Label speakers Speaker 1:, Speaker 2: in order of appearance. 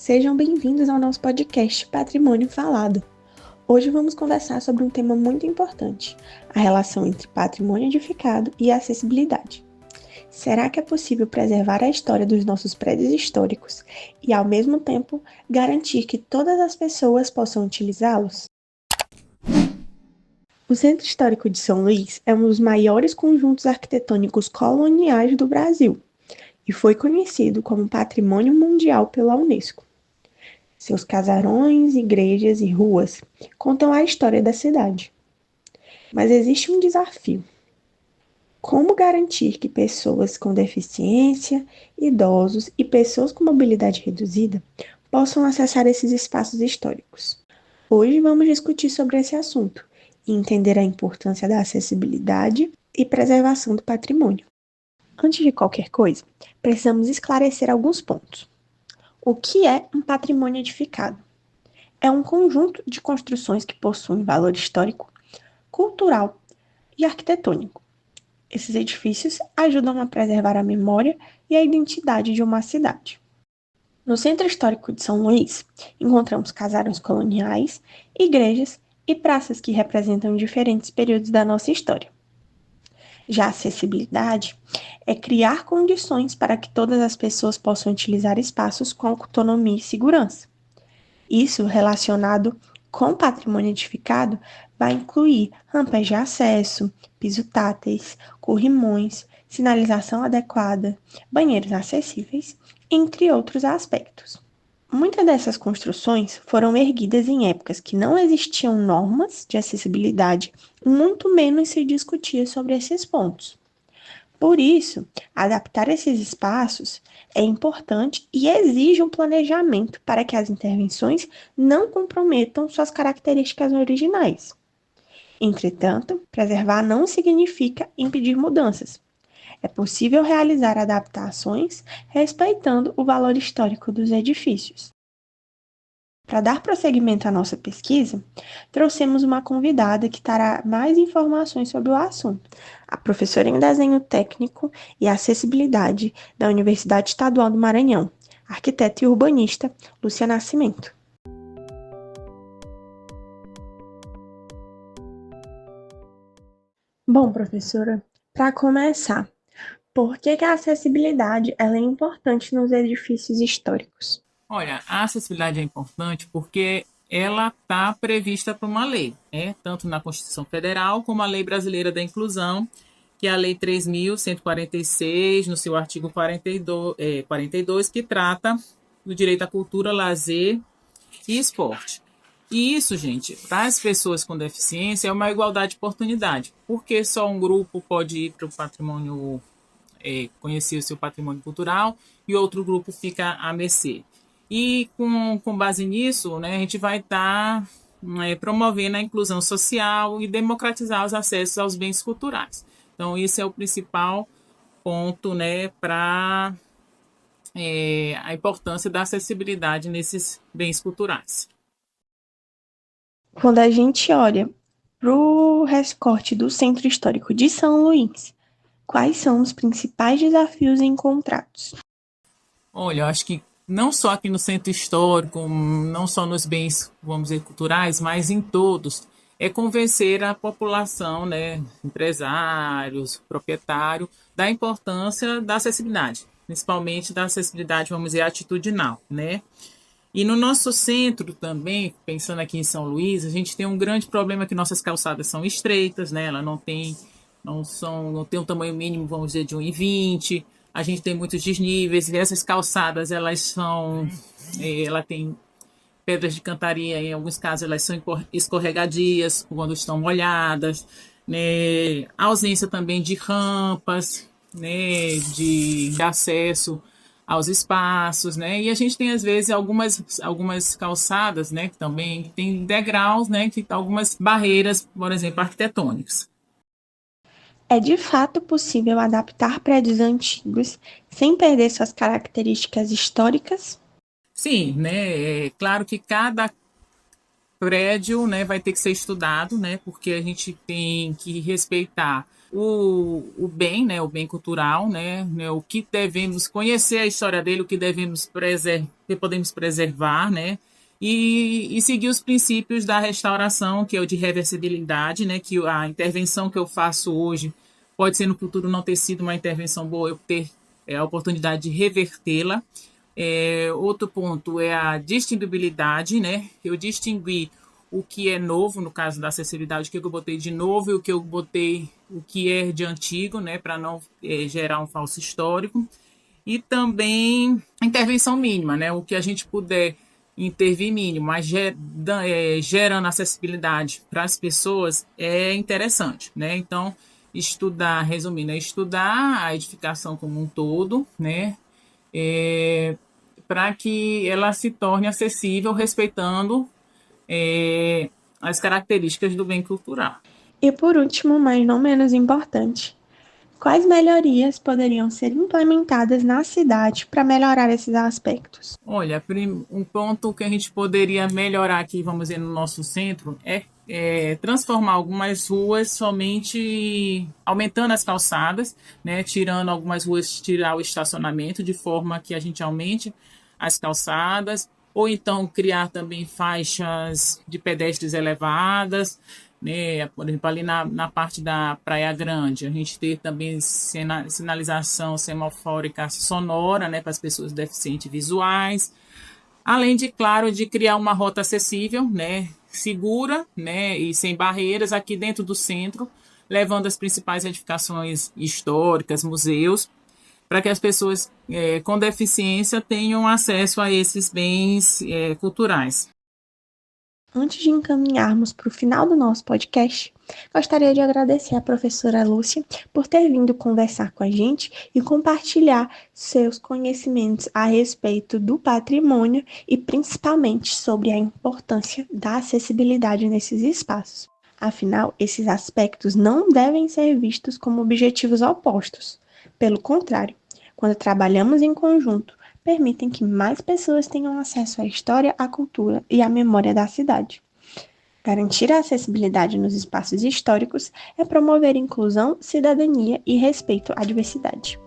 Speaker 1: Sejam bem-vindos ao nosso podcast Patrimônio Falado. Hoje vamos conversar sobre um tema muito importante, a relação entre patrimônio edificado e acessibilidade. Será que é possível preservar a história dos nossos prédios históricos e, ao mesmo tempo, garantir que todas as pessoas possam utilizá-los? O Centro Histórico de São Luís é um dos maiores conjuntos arquitetônicos coloniais do Brasil e foi conhecido como Patrimônio Mundial pela Unesco. Seus casarões, igrejas e ruas contam a história da cidade. Mas existe um desafio: como garantir que pessoas com deficiência, idosos e pessoas com mobilidade reduzida possam acessar esses espaços históricos? Hoje vamos discutir sobre esse assunto e entender a importância da acessibilidade e preservação do patrimônio. Antes de qualquer coisa, precisamos esclarecer alguns pontos. O que é um patrimônio edificado? É um conjunto de construções que possuem valor histórico, cultural e arquitetônico. Esses edifícios ajudam a preservar a memória e a identidade de uma cidade. No Centro Histórico de São Luís, encontramos casarões coloniais, igrejas e praças que representam diferentes períodos da nossa história. Já a acessibilidade é criar condições para que todas as pessoas possam utilizar espaços com autonomia e segurança. Isso, relacionado com patrimônio edificado, vai incluir rampas de acesso, piso táteis, corrimões, sinalização adequada, banheiros acessíveis, entre outros aspectos. Muitas dessas construções foram erguidas em épocas que não existiam normas de acessibilidade, muito menos se discutia sobre esses pontos. Por isso, adaptar esses espaços é importante e exige um planejamento para que as intervenções não comprometam suas características originais. Entretanto, preservar não significa impedir mudanças. É possível realizar adaptações respeitando o valor histórico dos edifícios. Para dar prosseguimento à nossa pesquisa, trouxemos uma convidada que trará mais informações sobre o assunto, a professora em desenho técnico e acessibilidade da Universidade Estadual do Maranhão, arquiteta e urbanista Lúcia Nascimento. Bom, professora, para começar, por que a acessibilidade ela é importante nos edifícios históricos?
Speaker 2: Olha, a acessibilidade é importante porque ela está prevista por uma lei, né? Tanto na Constituição Federal como a Lei Brasileira da Inclusão, que é a Lei 3.146, no seu artigo 42, que trata do direito à cultura, lazer e esporte. E isso, gente, para as pessoas com deficiência é uma igualdade de oportunidade, porque só um grupo pode ir para o patrimônio, conhecer o seu patrimônio cultural e outro grupo fica à mercê. E com base nisso, né, a gente vai estar promovendo a inclusão social e democratizar os acessos aos bens culturais. Então, esse é o principal ponto, né, para a importância da acessibilidade nesses bens culturais.
Speaker 1: Quando a gente olha para o recorte do Centro Histórico de São Luís, quais são os principais desafios encontrados?
Speaker 2: Olha, eu acho que não só aqui no centro histórico, não só nos bens, vamos dizer, culturais, mas em todos, é convencer a população, né, empresários, proprietário, da importância da acessibilidade, principalmente da acessibilidade, vamos dizer, atitudinal, né? E no nosso centro também, pensando aqui em São Luís, a gente tem um grande problema que nossas calçadas são estreitas, né? Ela não tem um tamanho mínimo, vamos dizer, de 1,20. A gente tem muitos desníveis e essas calçadas, ela tem pedras de cantaria, em alguns casos elas são escorregadias quando estão molhadas, né? A ausência também de rampas, né? De acesso aos espaços, né? E a gente tem às vezes algumas calçadas, né? Que também tem degraus, né? Que algumas barreiras, por exemplo, arquitetônicas.
Speaker 1: É de fato possível adaptar prédios antigos sem perder suas características históricas?
Speaker 2: Sim, né? É claro que cada prédio, né, vai ter que ser estudado, né, porque a gente tem que respeitar o bem, né, o bem cultural, né, o que devemos conhecer a história dele, o que devemos que podemos preservar, né, e seguir os princípios da restauração, que é o de reversibilidade, né, que a intervenção que eu faço hoje pode ser no futuro não ter sido uma intervenção boa, eu ter a oportunidade de revertê-la. Outro ponto é a distinguibilidade, né? Eu distingui o que é novo, no caso da acessibilidade, o que eu botei de novo e o que eu botei, o que é de antigo, né? Para não gerar um falso histórico. E também intervenção mínima, né? O que a gente puder intervir mínimo, mas gerando acessibilidade para as pessoas é interessante, né? Então, estudar, resumindo, é estudar a edificação como um todo, né? Para que ela se torne acessível, respeitando as características do bem cultural.
Speaker 1: E por último, mas não menos importante, quais melhorias poderiam ser implementadas na cidade para melhorar esses aspectos?
Speaker 2: Olha, um ponto que a gente poderia melhorar aqui, vamos dizer, no nosso centro, é transformar algumas ruas somente aumentando as calçadas, né, tirando algumas ruas, tirar o estacionamento, de forma que a gente aumente as calçadas, ou então criar também faixas de pedestres elevadas, né, por exemplo, ali na parte da Praia Grande, a gente ter também sinalização semafórica sonora, né, para as pessoas deficientes visuais, além de, claro, de criar uma rota acessível, né, segura, né, e sem barreiras aqui dentro do centro, levando as principais edificações históricas, museus, para que as pessoas com deficiência tenham acesso a esses bens culturais.
Speaker 1: Antes de encaminharmos para o final do nosso podcast, gostaria de agradecer à professora Lúcia por ter vindo conversar com a gente e compartilhar seus conhecimentos a respeito do patrimônio e principalmente sobre a importância da acessibilidade nesses espaços. Afinal, esses aspectos não devem ser vistos como objetivos opostos. Pelo contrário, quando trabalhamos em conjunto, permitem que mais pessoas tenham acesso à história, à cultura e à memória da cidade. Garantir a acessibilidade nos espaços históricos é promover inclusão, cidadania e respeito à diversidade.